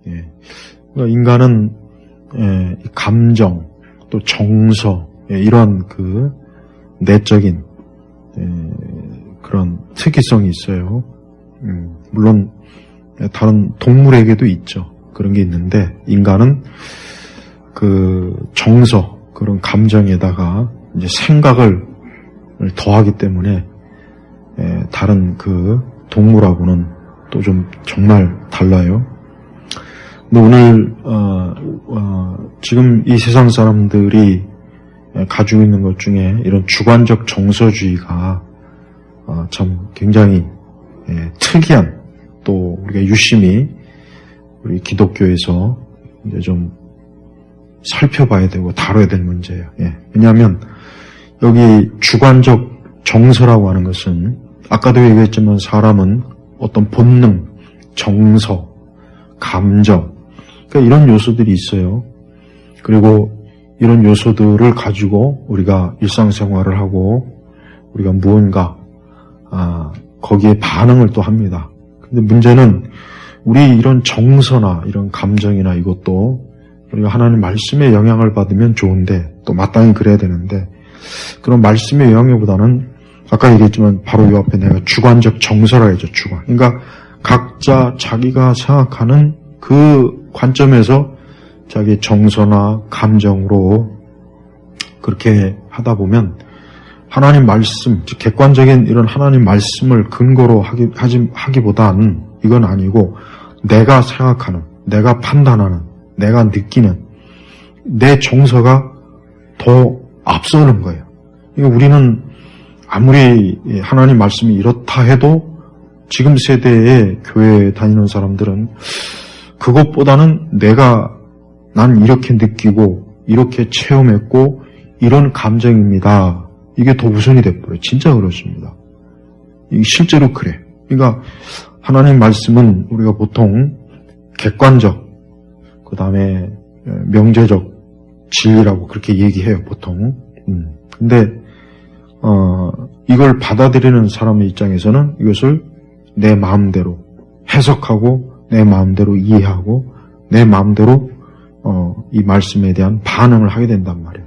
예. 그러니까 인간은 감정, 또 정서, 이런 그 내적인 그런 특이성이 있어요. 물론 다른 동물에게도 있죠. 그런 게 있는데 인간은 그 정서, 그런 감정에다가 이제 생각을 더하기 때문에 다른 그 동물하고는 또 좀 정말 달라요. 근데 오늘 지금 이 세상 사람들이 가지고 있는 것 중에 이런 주관적 정서주의가 참 굉장히 특이한, 또 우리가 유심히 우리 기독교에서 이제 좀 살펴봐야 되고 다뤄야 될 문제예요. 왜냐하면 여기 주관적 정서라고 하는 것은 아까도 얘기했지만 사람은 어떤 본능, 정서, 감정, 그러니까 이런 요소들이 있어요. 그리고 이런 요소들을 가지고 우리가 일상생활을 하고 우리가 무언가 거기에 반응을 또 합니다. 근데 문제는 우리 이런 정서나 이런 감정이나 이것도 우리가 하나님 말씀의 영향을 받으면 좋은데, 또 마땅히 그래야 되는데, 그런 말씀의 영향보다는 아까 얘기했지만 바로 이 앞에 내가 주관적 정서라 했죠. 주관. 그러니까 각자 자기가 생각하는 그 관점에서 자기 정서나 감정으로 그렇게 하다 보면 하나님 말씀, 즉 객관적인 이런 하나님 말씀을 근거로 하기보다는 이건 아니고 내가 생각하는, 내가 판단하는, 내가 느끼는 내 정서가 더 앞서는 거예요. 그러니까 우리는 아무리 하나님 말씀이 이렇다 해도 지금 세대의 교회에 다니는 사람들은 그것보다는 난 이렇게 느끼고 이렇게 체험했고 이런 감정입니다. 이게 더 우선이 돼버려요. 진짜 그렇습니다. 이게 실제로 그래. 그러니까 하나님 말씀은 우리가 보통 객관적, 그 다음에 명제적 진리라고 그렇게 얘기해요, 보통. 근데 이걸 받아들이는 사람의 입장에서는 이것을 내 마음대로 해석하고 내 마음대로 이해하고 내 마음대로 이 말씀에 대한 반응을 하게 된단 말이에요.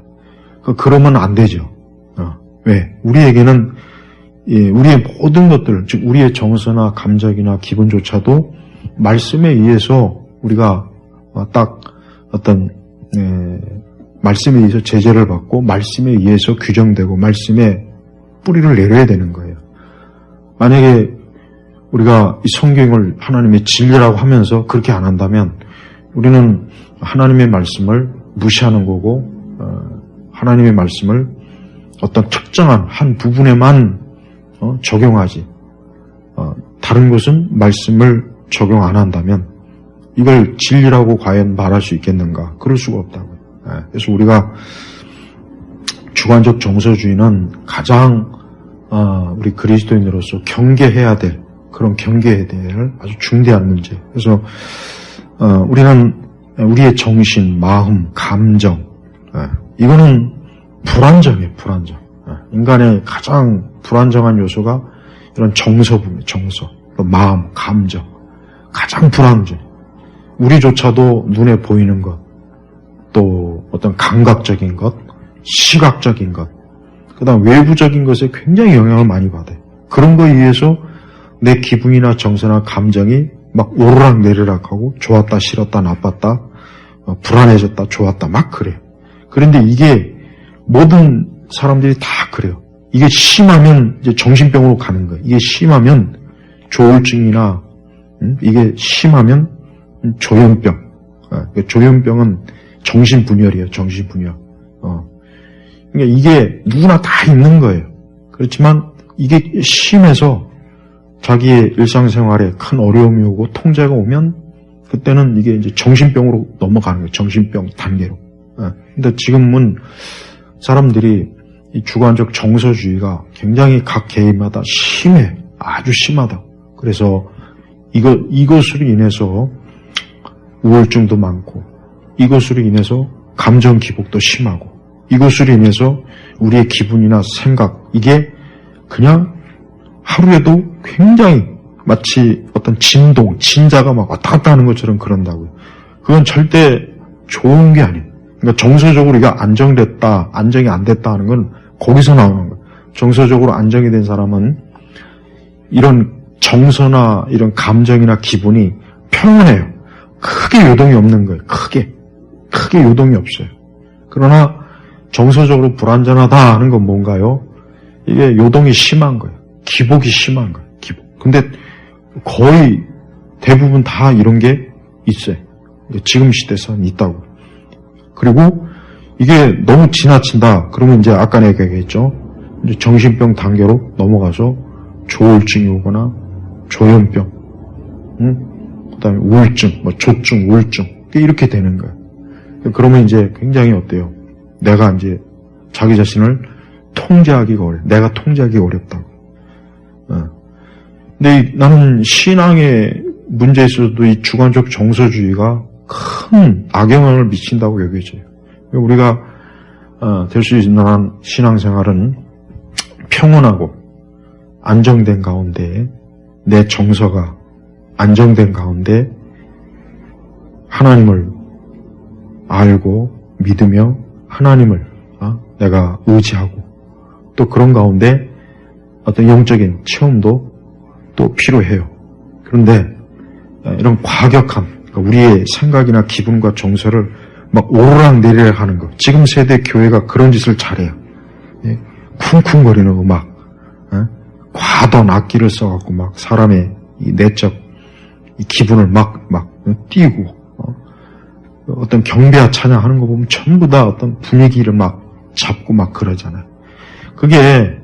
그러면 안 되죠. 왜? 우리에게는 우리의 모든 것들, 즉 우리의 정서나 감정이나 기분조차도 말씀에 의해서 우리가 딱 어떤 말씀에 의해서 제재를 받고 말씀에 의해서 규정되고 말씀에 뿌리를 내려야 되는 거예요. 만약에 우리가 이 성경을 하나님의 진리라고 하면서 그렇게 안 한다면 우리는 하나님의 말씀을 무시하는 거고 하나님의 말씀을 어떤 특정한 한 부분에만 적용하지 다른 것은 말씀을 적용 안 한다면 이걸 진리라고 과연 말할 수 있겠는가? 그럴 수가 없다고요. 그래서 우리가 주관적 정서주의는 가장 우리 그리스도인으로서 경계해야 될, 그런 경계해야 될 아주 중대한 문제. 그래서 우리는 우리의 정신, 마음, 감정, 이거는 불안정이에요. 불안정. 인간의 가장 불안정한 요소가 이런 정서부입니다. 정서, 마음, 감정. 가장 불안정. 우리조차도 눈에 보이는 것, 또 어떤 감각적인 것, 시각적인 것, 그 다음 외부적인 것에 굉장히 영향을 많이 받아요. 그런 거에 의해서 내 기분이나 정서나 감정이 막 오르락 내리락 하고 좋았다 싫었다 나빴다 불안해졌다 좋았다 막 그래요. 그런데 이게 모든 사람들이 다 그래요. 이게 심하면 이제 정신병으로 가는 거예요. 이게 심하면 조울증이나 이게 심하면 조현병. 조현병은 정신분열이에요. 정신분열. 그러니까 이게 누구나 다 있는 거예요. 그렇지만 이게 심해서 자기의 일상생활에 큰 어려움이 오고 통제가 오면 그때는 이게 이제 정신병으로 넘어가는 거예요. 정신병 단계로. 근데 지금은 사람들이 이 주관적 정서주의가 굉장히 각 개인마다 심해. 아주 심하다. 그래서 이것으로 인해서 우울증도 많고, 이것으로 인해서 감정 기복도 심하고, 이것으로 인해서 우리의 기분이나 생각, 이게 그냥 하루에도 굉장히 마치 어떤 진자가 막 왔다 갔다 하는 것처럼 그런다고요. 그건 절대 좋은 게 아니에요. 그러니까 정서적으로 이게 안정됐다, 안정이 안 됐다 하는 건 거기서 나오는 거예요. 정서적으로 안정이 된 사람은 이런 정서나 이런 감정이나 기분이 평온해요. 크게 요동이 없는 거예요. 크게 요동이 없어요. 그러나 정서적으로 불안전하다 하는 건 뭔가요? 이게 요동이 심한 거예요. 기복이 심한 거예요. 기복. 근데 거의 대부분 다 이런 게 있어요. 지금 시대에서는 있다고. 그리고 이게 너무 지나친다. 그러면 이제 아까 내가 얘기했죠. 이제 정신병 단계로 넘어가서 조울증이 오거나 조현병, 그다음에 우울증, 조증, 우울증 이렇게 되는 거예요. 그러면 이제 굉장히 어때요? 내가 이제 자기 자신을 통제하기가 어려. 내가 통제하기 어렵다고. 근데 나는 신앙의 문제에 있어서도 이 주관적 정서주의가 큰 악영향을 미친다고 여겨져요. 우리가 될 수 있는 신앙생활은 평온하고 안정된 가운데 내 정서가 안정된 가운데 하나님을 알고 믿으며 하나님을 내가 의지하고 또 그런 가운데 어떤 영적인 체험도 또 필요해요. 그런데 이런 과격한 우리의 생각이나 기분과 정서를 막 오르락 내리락 하는 거. 지금 세대 교회가 그런 짓을 잘해요. 쿵쿵거리는 음악, 과도한 악기를 써갖고 막 사람의 이 내적 이 기분을 막 띄우고 어떤 경배와 찬양하는 거 보면 전부 다 어떤 분위기를 막 잡고 막 그러잖아요. 그게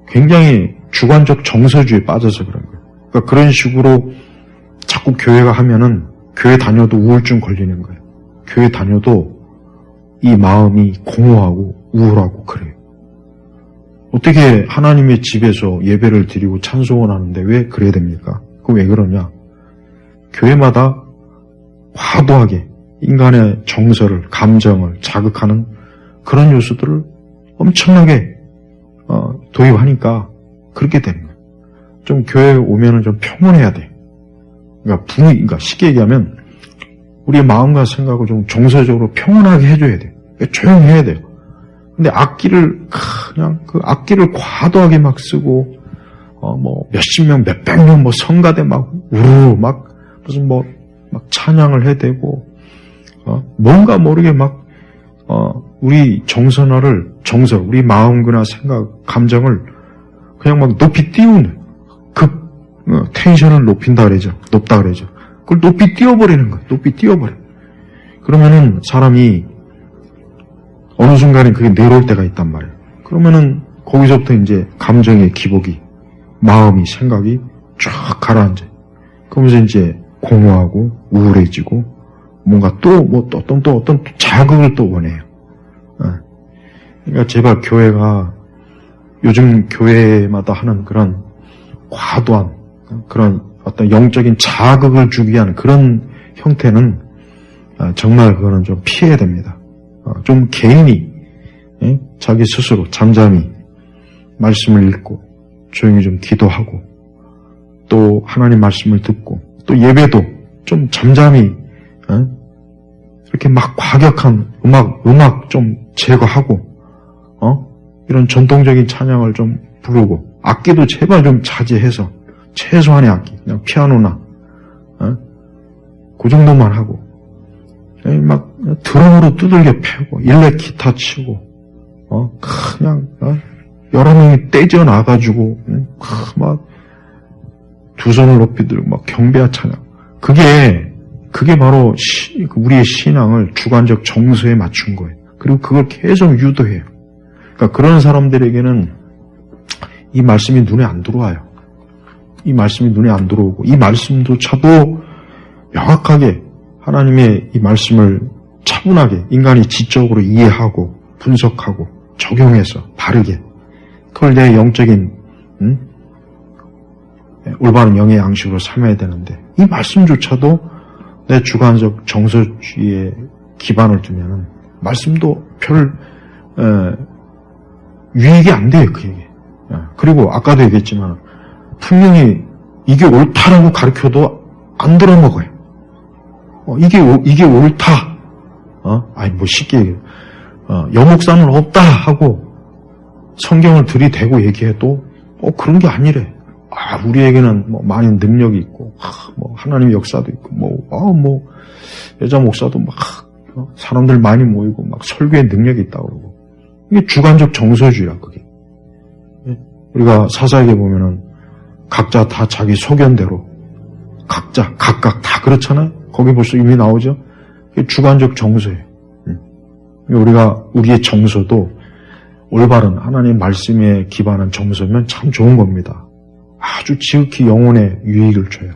굉장히 주관적 정서주의에 빠져서 그런 거예요. 그러니까 그런 식으로 자꾸 교회가 하면은 교회 다녀도 우울증 걸리는 거예요. 교회 다녀도 이 마음이 공허하고 우울하고 그래요. 어떻게 하나님의 집에서 예배를 드리고 찬송을 하는데 왜 그래야 됩니까? 그거 왜 그러냐? 교회마다 과도하게 인간의 정서를, 감정을 자극하는 그런 요소들을 엄청나게 도입하니까 그렇게 되는 거예요. 좀 교회에 오면은 좀 평온해야 돼. 그러니까 쉽게 얘기하면 우리의 마음과 생각을 좀 정서적으로 평온하게 해줘야 돼요. 조용해야 돼요. 근데 악기를 그냥 그 악기를 과도하게 막 쓰고 몇십 명, 몇백 명 성가대 막 우르르 막 무슨 막 찬양을 해대고 뭔가 모르게 막 우리 우리 마음이나 생각, 감정을 그냥 막 높이 띄우는 텐션을 높인다 그러죠. 높다 그러죠. 그걸 높이 띄워버리는 거예요. 높이 띄워버려. 그러면은 사람이 어느 순간에 그게 내려올 때가 있단 말이에요. 그러면은 거기서부터 이제 감정의 기복이, 마음이, 생각이 쫙 가라앉아. 그러면서 이제 공허하고 우울해지고 뭔가 또 어떤 자극을 또 원해요. 그러니까 제발 교회가 요즘 교회마다 하는 그런 과도한 그런 어떤 영적인 자극을 주기 위한 그런 형태는 정말 그거는 좀 피해야 됩니다. 좀 개인이 자기 스스로 잠잠히 말씀을 읽고 조용히 좀 기도하고 또 하나님 말씀을 듣고 또 예배도 좀 잠잠히 이렇게 막 과격한 음악 좀 제거하고 이런 전통적인 찬양을 좀 부르고 악기도 제발 좀 자제해서 최소한의 악기 그냥 피아노나 그 정도만 하고 막 드럼으로 두들겨 패고 일렉 기타 치고 그냥 여러 명이 떼져 나가지고 막 두 손을 높이 들고 막 경배와 찬양 그게 바로 우리의 신앙을 주관적 정서에 맞춘 거예요. 그리고 그걸 계속 유도해요. 그러니까 그런 사람들에게는 이 말씀이 눈에 안 들어와요. 이 말씀이 눈에 안 들어오고 이 말씀조차도 명확하게 하나님의 이 말씀을 차분하게 인간이 지적으로 이해하고 분석하고 적용해서 바르게 그걸 내 영적인 올바른 영의 양식으로 삼아야 되는데 이 말씀조차도 내 주관적 정서주의에 기반을 두면은 말씀도 별 유익이 안 돼요. 그게. 그리고 아까도 얘기했지만 분명히 이게 옳다라고 가르쳐도 안 들어먹어요. 이게 옳다. 아니, 뭐 쉽게 얘기해. 여목사는 없다 하고 성경을 들이대고 얘기해도, 그런 게 아니래. 우리에게는 뭐 많은 능력이 있고, 뭐 하나님의 역사도 있고, 여자 목사도 막, 사람들 많이 모이고, 막 설교에 능력이 있다고 그러고. 이게 주관적 정서주의야, 그게. 우리가 사사에게 보면은, 각자 다 자기 소견대로, 각각 다 그렇잖아요? 거기 벌써 이미 나오죠? 그게 주관적 정서예요. 우리가, 우리의 정서도 올바른 하나님의 말씀에 기반한 정서면 참 좋은 겁니다. 아주 지극히 영혼에 유익을 줘요.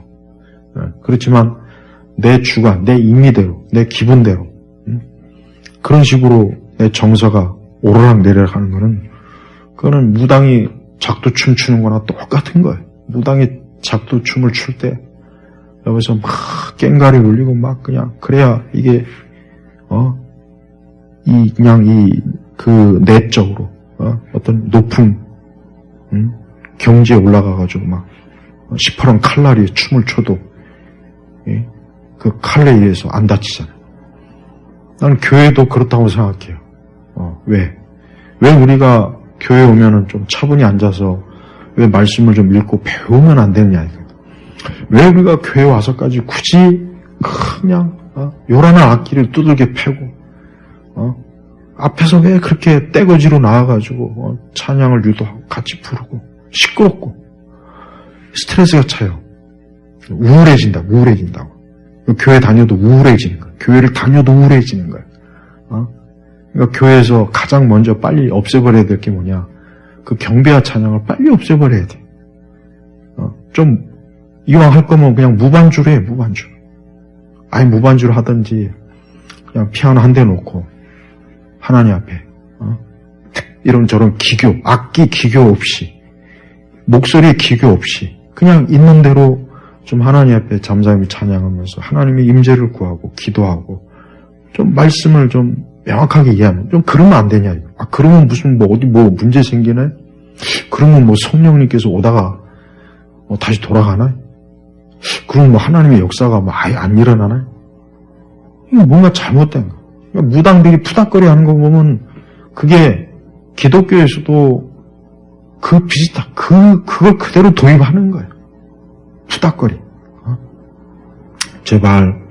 그렇지만 내 주관, 내 임의대로, 내 기분대로 그런 식으로 내 정서가 오르락내리락 하는 거는 그거는 무당이 작두춤 추는 거나 똑같은 거예요. 무당이 작두춤을 출 때 여기서 막 깽가리 울리고 막 그냥 그래야 이게 그 내적으로 어떤 높은 경지에 올라가가지고 막 시퍼런 칼날이 춤을 춰도 그 칼에 의해서 안 다치잖아요. 나는 교회도 그렇다고 생각해요. 왜 우리가 교회 오면은 좀 차분히 앉아서 왜 말씀을 좀 읽고 배우면 안 되느냐 이거. 왜 우리가 교회 와서까지 굳이 그냥 요란한 악기를 두들겨 패고 앞에서 왜 그렇게 떼거지로 나와가지고 찬양을 유도하고 같이 부르고 시끄럽고 스트레스가 차요. 우울해진다고. 교회 다녀도 우울해지는 거예요. 교회를 다녀도 우울해지는 거예요. 그러니까 교회에서 가장 먼저 빨리 없애버려야 될 게 뭐냐? 그 경배와 찬양을 빨리 없애버려야 돼. 좀 이왕 할 거면 그냥 무반주로 해, 무반주. 아니 무반주로 하든지 그냥 피아노 한 대 놓고 하나님 앞에 이런저런 기교, 악기 기교 없이 목소리 기교 없이 그냥 있는 대로 좀 하나님 앞에 잠잠히 찬양하면서 하나님의 임재를 구하고 기도하고 좀 말씀을 좀 명확하게 이해하면 좀 그러면 안 되냐. 그러면 무슨 어디 문제 생기네? 그러면 성령님께서 오다가 다시 돌아가나? 그러면 하나님의 역사가 아예 안 일어나나? 이거 뭔가 잘못된 거. 그러니까 무당들이 푸닥거리 하는 거 보면 그게 기독교에서도 그걸 그대로 도입하는 거예요. 푸닥거리. 제발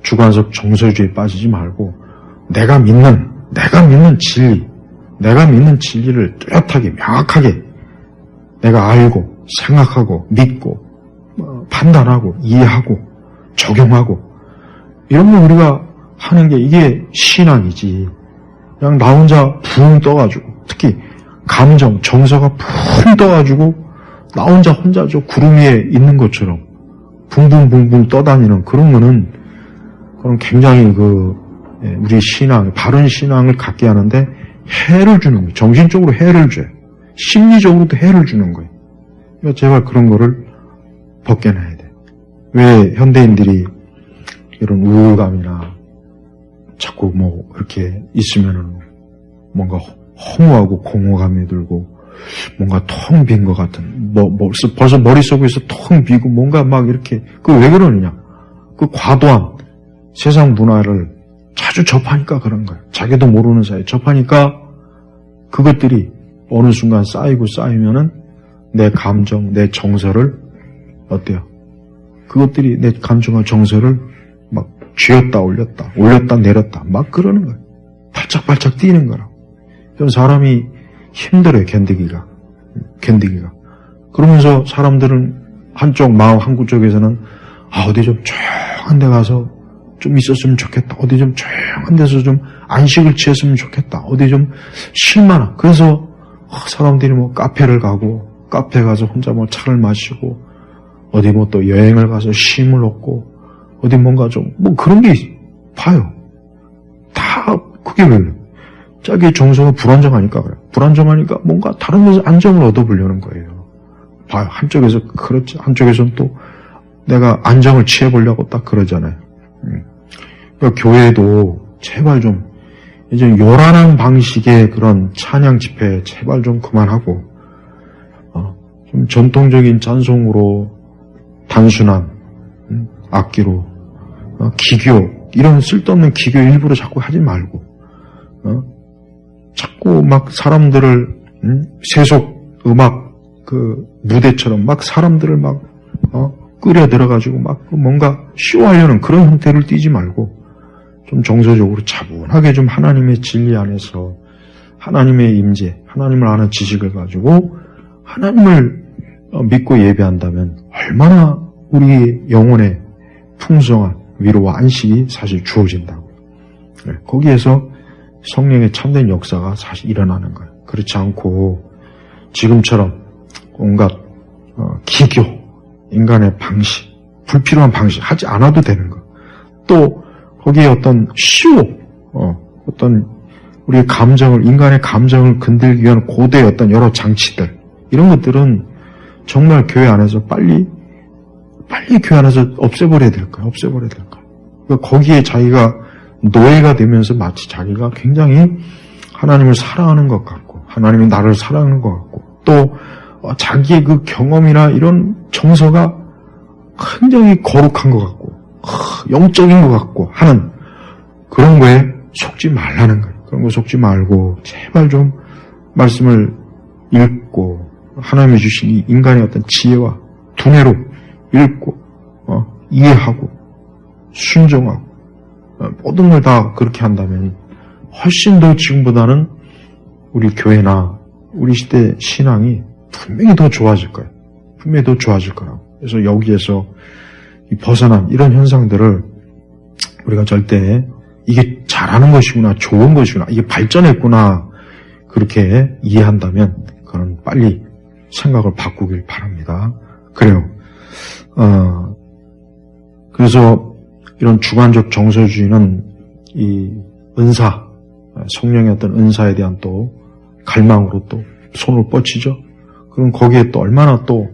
주관적 정서주의에 빠지지 말고 내가 믿는 진리, 내가 믿는 진리를 뚜렷하게 명확하게 내가 알고 생각하고 믿고 판단하고 이해하고 적용하고 이런 거 우리가 하는 게 이게 신앙이지. 그냥 나 혼자 붕 떠가지고 특히 감정, 정서가 붕 떠가지고 나 혼자 저 구름 위에 있는 것처럼 붕붕붕붕 떠다니는 그런 거는 그런 굉장히 우리 신앙, 바른 신앙을 갖게 하는데 해를 주는 거예요. 정신적으로 해를 줘요. 심리적으로도 해를 주는 거예요. 그러니까 제발 그런 거를 벗겨내야 돼. 왜 현대인들이 이런 우울감이나 자꾸 이렇게 있으면은 뭔가 허무하고 공허감이 들고 뭔가 텅 빈 것 같은, 벌써 머릿속에서 텅 비고 뭔가 막 이렇게, 왜 그러느냐. 과도한 세상 문화를 자주 접하니까 그런 거예요. 자기도 모르는 사이에 접하니까 그것들이 어느 순간 쌓이면은 내 감정, 내 정서를 어때요? 그것들이 내 감정과 정서를 막 쥐었다 올렸다 내렸다 막 그러는 거예요. 발짝발짝 뛰는 거라고. 그럼 사람이 힘들어요, 견디기가. 그러면서 사람들은 마음 한구쪽에서는 어디 좀 조용한 데 가서 좀 있었으면 좋겠다. 어디 좀 조용한 데서 좀 안식을 취했으면 좋겠다. 어디 좀 쉴만한. 그래서 사람들이 카페를 가고 카페 가서 혼자 차를 마시고 어디 또 여행을 가서 쉼을 얻고 어디 뭔가 좀 그런 게 봐요. 다 그게 왜 그래요? 자기의 정서가 불안정하니까 그래요. 불안정하니까 뭔가 다른 데서 안정을 얻어보려는 거예요. 봐요. 한쪽에서 그렇지. 한쪽에서는 또 내가 안정을 취해보려고 딱 그러잖아요. 그러니까 교회도 제발 좀 이제 요란한 방식의 그런 찬양 집회 제발 좀 그만하고 좀 전통적인 찬송으로 단순한 악기로 기교, 이런 쓸데없는 기교 일부러 자꾸 하지 말고, 자꾸 막 사람들을, 세속 음악 그 무대처럼 막 사람들을 막, 끌어 들어가지고 막 뭔가 쇼하려는 그런 형태를 띠지 말고, 좀 정서적으로 차분하게 좀 하나님의 진리 안에서 하나님의 임재, 하나님을 아는 지식을 가지고 하나님을 믿고 예배한다면 얼마나 우리 영혼의 풍성한 위로와 안식이 사실 주어진다고. 거기에서 성령의 참된 역사가 사실 일어나는 거예요. 그렇지 않고 지금처럼 온갖 기교, 인간의 방식, 불필요한 방식 하지 않아도 되는 거. 또 거기에 어떤 어떤 우리의 감정을, 인간의 감정을 건들기 위한 고대의 어떤 여러 장치들, 이런 것들은 정말 교회 안에서 빨리 교회 안에서 없애버려야 될 거예요. 없애버려야 될 거예요. 그러니까 거기에 자기가 노예가 되면서 마치 자기가 굉장히 하나님을 사랑하는 것 같고, 하나님이 나를 사랑하는 것 같고, 또 자기의 그 경험이나 이런 정서가 굉장히 거룩한 것 같고, 영적인 것 같고 하는 그런 거에 속지 말라는 거예요. 그런 거 속지 말고 제발 좀 말씀을 읽고 하나님이 주신 이 인간의 어떤 지혜와 두뇌로 읽고 이해하고 순종하고 모든 걸 다 그렇게 한다면 훨씬 더 지금보다는 우리 교회나 우리 시대 신앙이 분명히 더 좋아질 거예요. 분명히 더 좋아질 거라고. 그래서 여기에서 벗어난 이런 현상들을 우리가 절대 이게 잘하는 것이구나, 좋은 것이구나, 이게 발전했구나 그렇게 이해한다면 그건 빨리 생각을 바꾸길 바랍니다. 그래요. 그래서 이런 주관적 정서주의는 이 은사, 성령의 어떤 은사에 대한 또 갈망으로 또 손을 뻗치죠. 그럼 거기에 또 얼마나 또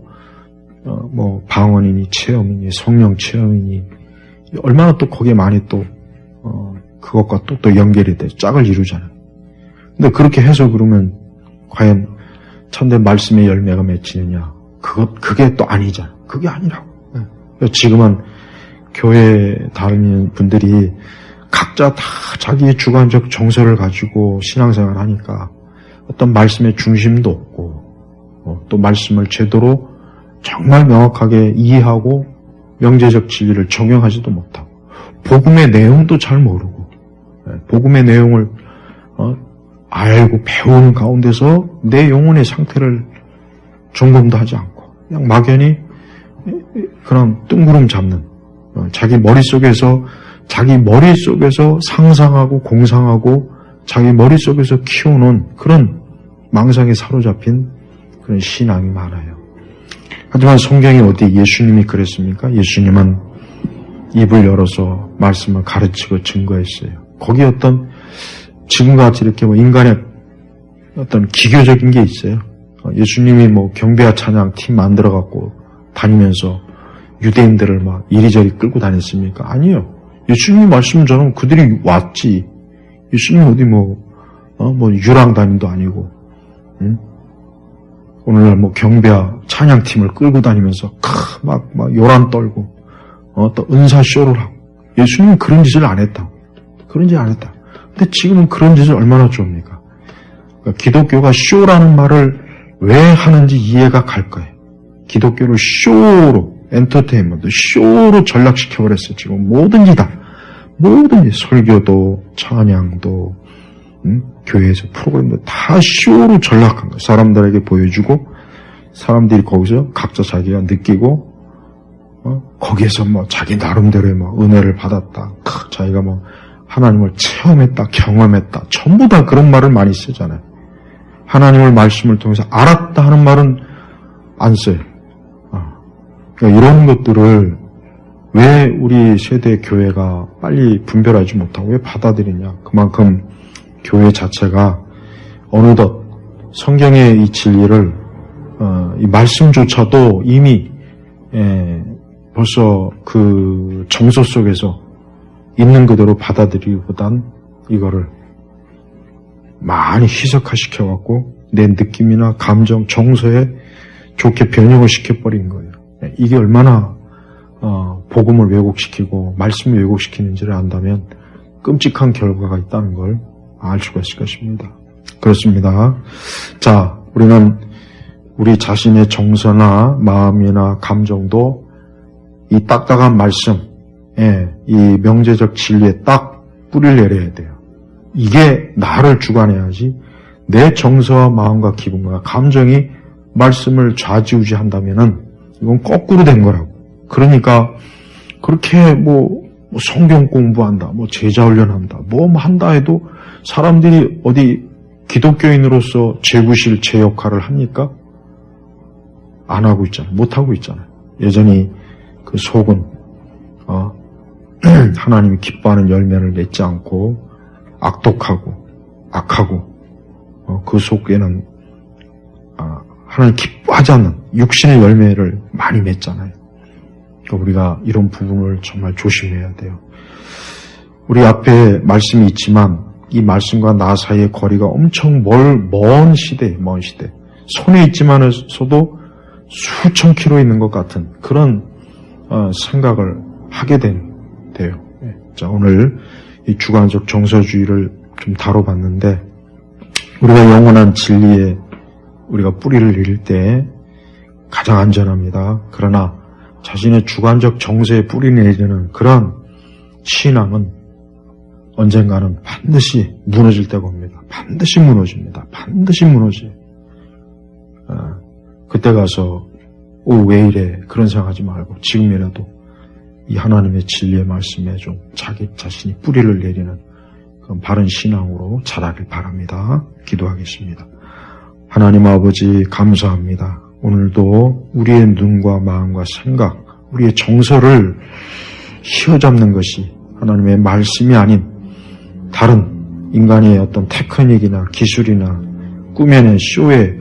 방언이니 체험이니 성령 체험이니 얼마나 또 거기에 많이 또 그것과 또 연결이 돼 짝을 이루잖아요. 근데 그렇게 해서 그러면 과연 참된 말씀의 열매가 맺히느냐? 그게 또 아니잖아요. 그게 아니라고. 지금은 교회 다니는 분들이 각자 다 자기의 주관적 정서를 가지고 신앙생활을 하니까 어떤 말씀의 중심도 없고 또 말씀을 제대로 정말 명확하게 이해하고 명제적 진리를 적용하지도 못하고 복음의 내용도 잘 모르고 복음의 내용을 알고 배우는 가운데서 내 영혼의 상태를 점검도 하지 않고 그냥 막연히 그런 뜬구름 잡는 자기 머릿속에서 상상하고 공상하고 자기 머릿속에서 키워놓은 그런 망상에 사로잡힌 그런 신앙이 많아요. 하지만 성경이 어디 예수님이 그랬습니까? 예수님은 입을 열어서 말씀을 가르치고 증거했어요. 거기 어떤 지금과 같이 이렇게 인간의 어떤 기교적인 게 있어요. 예수님이 경배와 찬양 팀 만들어갖고 다니면서 유대인들을 막 이리저리 끌고 다녔습니까? 아니에요. 예수님이 말씀 전하면 그들이 왔지. 예수님 어디 유랑단임도 아니고, 오늘날 경배와 찬양팀을 끌고 다니면서 막 요란 떨고 또 은사쇼를 하고 예수님은 그런 짓을 안 했다. 그런 짓 안 했다. 근데 지금은 그런 짓을 얼마나 좋습니까? 그러니까 기독교가 쇼라는 말을 왜 하는지 이해가 갈 거예요. 기독교를 쇼로 엔터테인먼트, 쇼로 전락시켜버렸어요. 지금 뭐든지 설교도 찬양도 교회에서 프로그램도 다 쇼로 전락한 거예요. 사람들에게 보여주고 사람들이 거기서 각자 자기가 느끼고 거기에서 자기 나름대로의 은혜를 받았다. 자기가 하나님을 체험했다, 경험했다. 전부 다 그런 말을 많이 쓰잖아요. 하나님을 말씀을 통해서 알았다 하는 말은 안 써요. 그러니까 이런 것들을 왜 우리 세대 교회가 빨리 분별하지 못하고 왜 받아들이냐. 그만큼 교회 자체가 어느덧 성경의 이 진리를 이 말씀조차도 이미 벌써 그 정서 속에서 있는 그대로 받아들이기보단 이거를 많이 희석화시켜갖고 내 느낌이나 감정, 정서에 좋게 변형을 시켜버린 거예요. 이게 얼마나 복음을 왜곡시키고 말씀을 왜곡시키는지를 안다면 끔찍한 결과가 있다는 걸 알 수가 있을 것입니다. 그렇습니다. 자, 우리는 우리 자신의 정서나 마음이나 감정도 이 딱딱한 말씀에, 이 명제적 진리에 딱 뿌리를 내려야 돼요. 이게 나를 주관해야지 내 정서와 마음과 기분과 감정이 말씀을 좌지우지한다면은 이건 거꾸로 된 거라고. 그러니까 그렇게 성경 공부한다, 제자 훈련한다, 한다 해도 사람들이 어디 기독교인으로서 제구실 제 역할을 합니까? 안 하고 있잖아요. 못 하고 있잖아요. 여전히 그 속은 하나님이 기뻐하는 열매를 맺지 않고 악독하고 악하고 그 속에는 하나님 기뻐하지 않는 육신의 열매를 많이 맺잖아요. 그러니까 우리가 이런 부분을 정말 조심해야 돼요. 우리 앞에 말씀이 있지만 이 말씀과 나 사이의 거리가 엄청 먼 시대. 손에 있지만서도 수천 킬로 있는 것 같은 그런 생각을 하게 돼요. 자, 오늘 이 주관적 정서주의를 좀 다뤄봤는데 우리가 영원한 진리에 우리가 뿌리를 내릴 때 가장 안전합니다. 그러나 자신의 주관적 정서에 뿌리 내리는 그런 신앙은 언젠가는 반드시 무너질 때가 옵니다. 반드시 무너집니다. 반드시 무너져요. 그때 가서 왜 이래 그런 생각하지 말고 지금이라도 이 하나님의 진리의 말씀에 좀 자기 자신이 뿌리를 내리는 그런 바른 신앙으로 자라길 바랍니다. 기도하겠습니다. 하나님 아버지 감사합니다. 오늘도 우리의 눈과 마음과 생각, 우리의 정서를 휘어잡는 것이 하나님의 말씀이 아닌 다른 인간의 어떤 테크닉이나 기술이나 꾸며낸 쇼에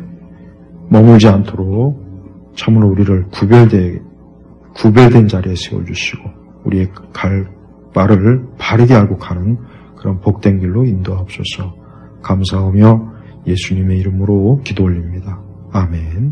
머물지 않도록 참으로 우리를 구별된 자리에 세워주시고 우리의 갈 바를 바르게 알고 가는 그런 복된 길로 인도하옵소서. 감사하며 예수님의 이름으로 기도 올립니다. 아멘.